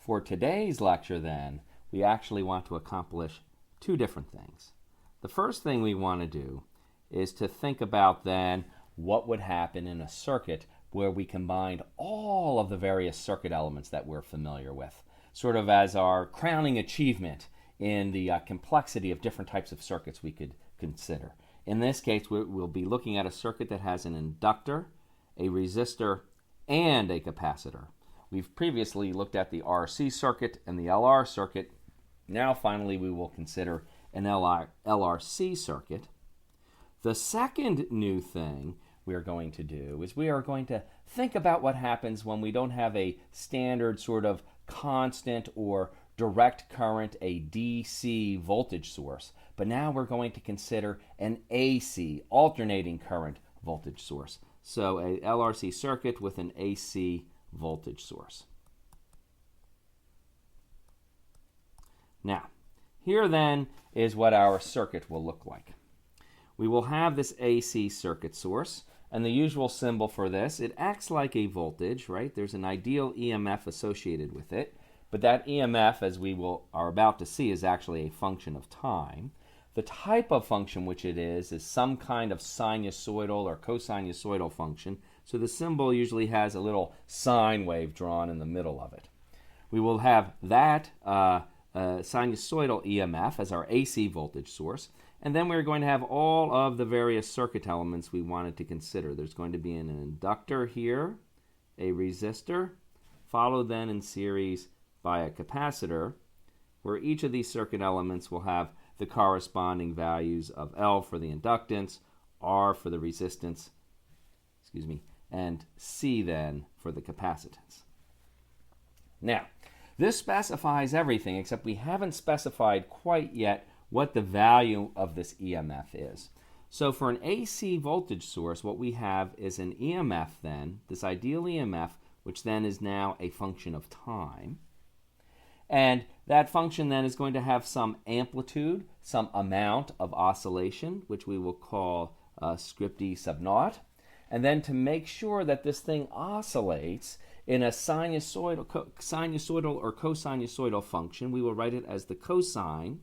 For today's lecture, then, we actually want to accomplish two different things. The first thing we want to do is to think about, then, what would happen in a circuit where we combined all of the various circuit elements that we're familiar with, sort of as our crowning achievement in the complexity of different types of circuits we could consider. In this case, we'll be looking at a circuit that has an inductor, a resistor, and a capacitor. We've previously looked at the RC circuit and the LR circuit. Now, finally, we will consider an LRC circuit. The second new thing we are going to do is we are going to think about what happens when we don't have a standard sort of constant or direct current, a DC voltage source, but now we're going to consider an AC, alternating current voltage source. So a LRC circuit with an AC voltage source. Now, here then is what our circuit will look like. We will have this AC circuit source, and the usual symbol for this, it acts like a voltage, right? There's an ideal EMF associated with it, but that EMF, as we are about to see, is actually a function of time. The type of function which it is some kind of sinusoidal or cosinusoidal function, so the symbol usually has a little sine wave drawn in the middle of it. We will have that sinusoidal EMF as our AC voltage source, and then we're going to have all of the various circuit elements we wanted to consider. There's going to be an inductor here, a resistor, followed then in series by a capacitor, where each of these circuit elements will have the corresponding values of L for the inductance, R for the resistance, and C then for the capacitance. Now, this specifies everything, except we haven't specified quite yet what the value of this EMF is. So for an AC voltage source, what we have is an EMF then, this ideal EMF, which then is now a function of time. And that function then is going to have some amplitude, some amount of oscillation, which we will call script E sub naught. And then to make sure that this thing oscillates in a sinusoidal or cosinusoidal function, we will write it as the cosine.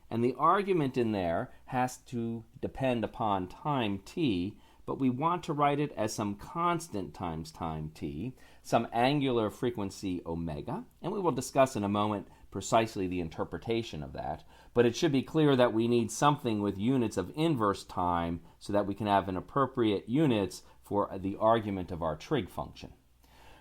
And the argument in there has to depend upon time t, but we want to write it as some constant times time t, some angular frequency omega, and we will discuss in a moment precisely the interpretation of that. But it should be clear that we need something with units of inverse time so that we can have an appropriate units for the argument of our trig function.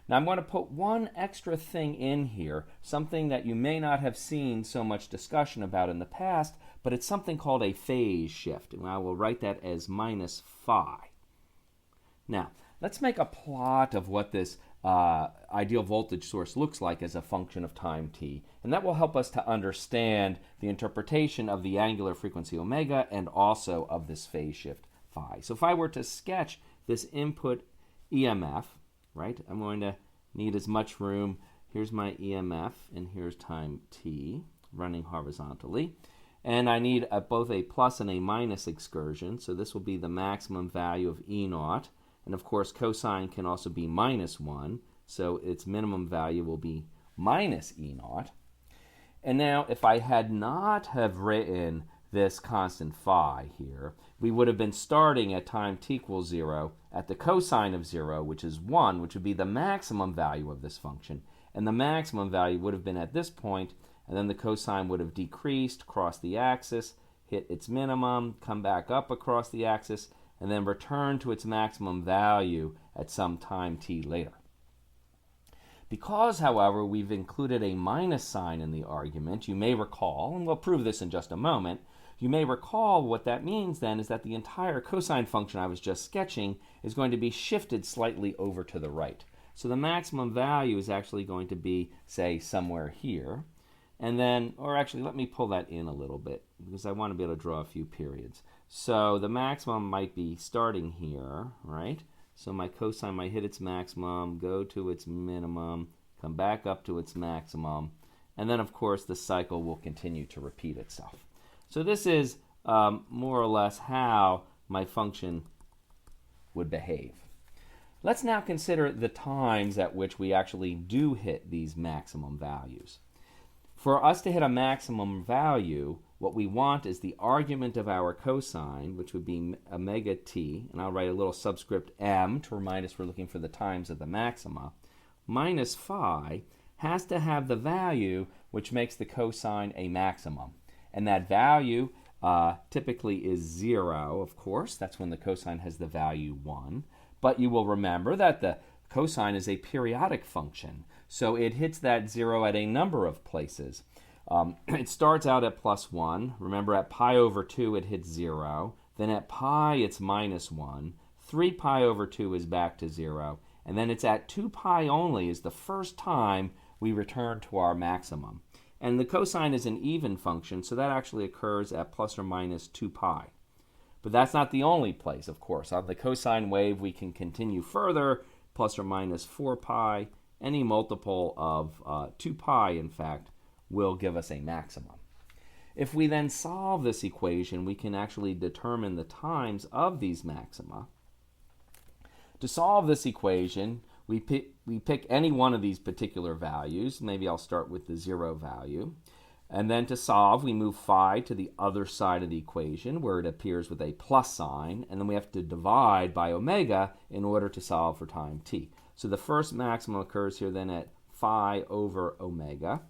Now I'm going to put one extra thing in here, something that you may not have seen so much discussion about in the past, but it's something called a phase shift, and I will write that as minus phi. Now, let's make a plot of what this ideal voltage source looks like as a function of time t, and that will help us to understand the interpretation of the angular frequency omega and also of this phase shift phi. So if I were to sketch this input EMF, right, I'm going to need as much room. Here's my EMF, and here's time t running horizontally. And I need both a plus and a minus excursion, so this will be the maximum value of E naught. And of course, cosine can also be minus 1, so its minimum value will be minus E naught. And now, if I had not have written this constant phi here, we would have been starting at time t equals 0 at the cosine of 0, which is 1, which would be the maximum value of this function. And the maximum value would have been at this point, and then the cosine would have decreased across the axis, hit its minimum, come back up across the axis, and then return to its maximum value at some time t later. Because, however, we've included a minus sign in the argument, you may recall, and we'll prove this in just a moment, you may recall what that means then is that the entire cosine function I was just sketching is going to be shifted slightly over to the right. So the maximum value is actually going to be, say, somewhere here. And then, or actually, let me pull that in a little bit because I want to be able to draw a few periods. So the maximum might be starting here, right? So my cosine might hit its maximum, go to its minimum, come back up to its maximum, and then, of course, the cycle will continue to repeat itself. So this is more or less how my function would behave. Let's now consider the times at which we actually do hit these maximum values. For us to hit a maximum value, what we want is the argument of our cosine, which would be omega t, and I'll write a little subscript m to remind us we're looking for the times of the maxima, minus phi has to have the value which makes the cosine a maximum. And that value typically is 0, of course. That's when the cosine has the value 1. But you will remember that the cosine is a periodic function, so it hits that 0 at a number of places. It starts out at plus 1. Remember, at pi over 2, it hits 0. Then at pi, it's minus 1. 3 pi over 2 is back to 0. And then it's at 2 pi only is the first time we return to our maximum. And the cosine is an even function, so that actually occurs at plus or minus 2 pi. But that's not the only place, of course. On the cosine wave, we can continue further, plus or minus 4 pi. Any multiple of 2 pi, in fact, will give us a maximum. If we then solve this equation, we can actually determine the times of these maxima. To solve this equation, we pick any one of these particular values. Maybe I'll start with the 0 value. And then to solve, we move phi to the other side of the equation where it appears with a plus sign, and then we have to divide by omega in order to solve for time t. So the first maximum occurs here then at phi over omega.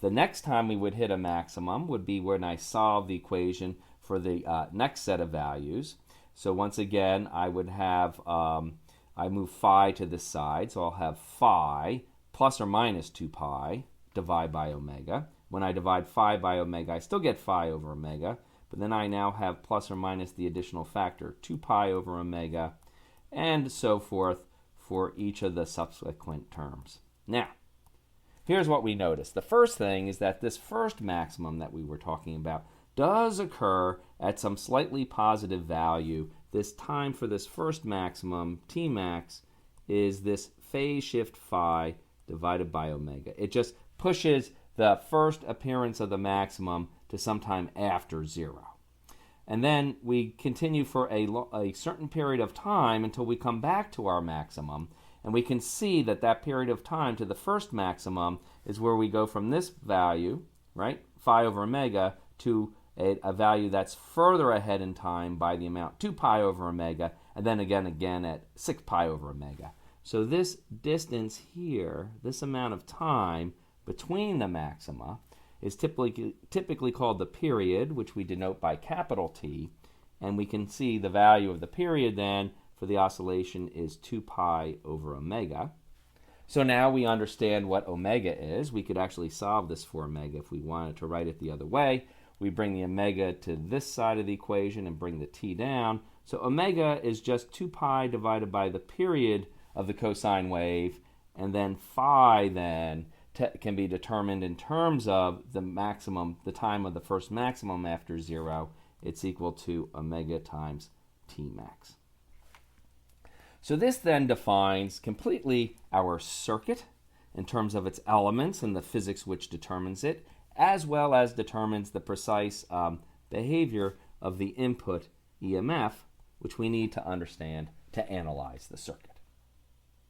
The next time we would hit a maximum would be when I solve the equation for the next set of values. So once again, I would have, I move phi to this side, so I'll have phi plus or minus 2 pi, divide by omega. When I divide phi by omega, I still get phi over omega, but then I now have plus or minus the additional factor, 2 pi over omega, and so forth for each of the subsequent terms. Now, here's what we notice. The first thing is that this first maximum that we were talking about does occur at some slightly positive value. This time for this first maximum, T max, is this phase shift phi divided by omega. It just pushes the first appearance of the maximum to sometime after 0. And then we continue for a certain period of time until we come back to our maximum, and we can see that that period of time to the first maximum is where we go from this value, right, phi over omega, to a value that's further ahead in time by the amount 2 pi over omega, and then again at 6 pi over omega. So this distance here, this amount of time between the maxima, is typically called the period, which we denote by capital T, and we can see the value of the period then for the oscillation is 2 pi over omega. So now we understand what omega is. We could actually solve this for omega if we wanted to write it the other way. We bring the omega to this side of the equation and bring the t down. So omega is just 2 pi divided by the period of the cosine wave, and then phi then can be determined in terms of the maximum, the time of the first maximum after 0. It's equal to omega times T max. So this then defines completely our circuit in terms of its elements and the physics which determines it, as well as determines the precise behavior of the input EMF, which we need to understand to analyze the circuit.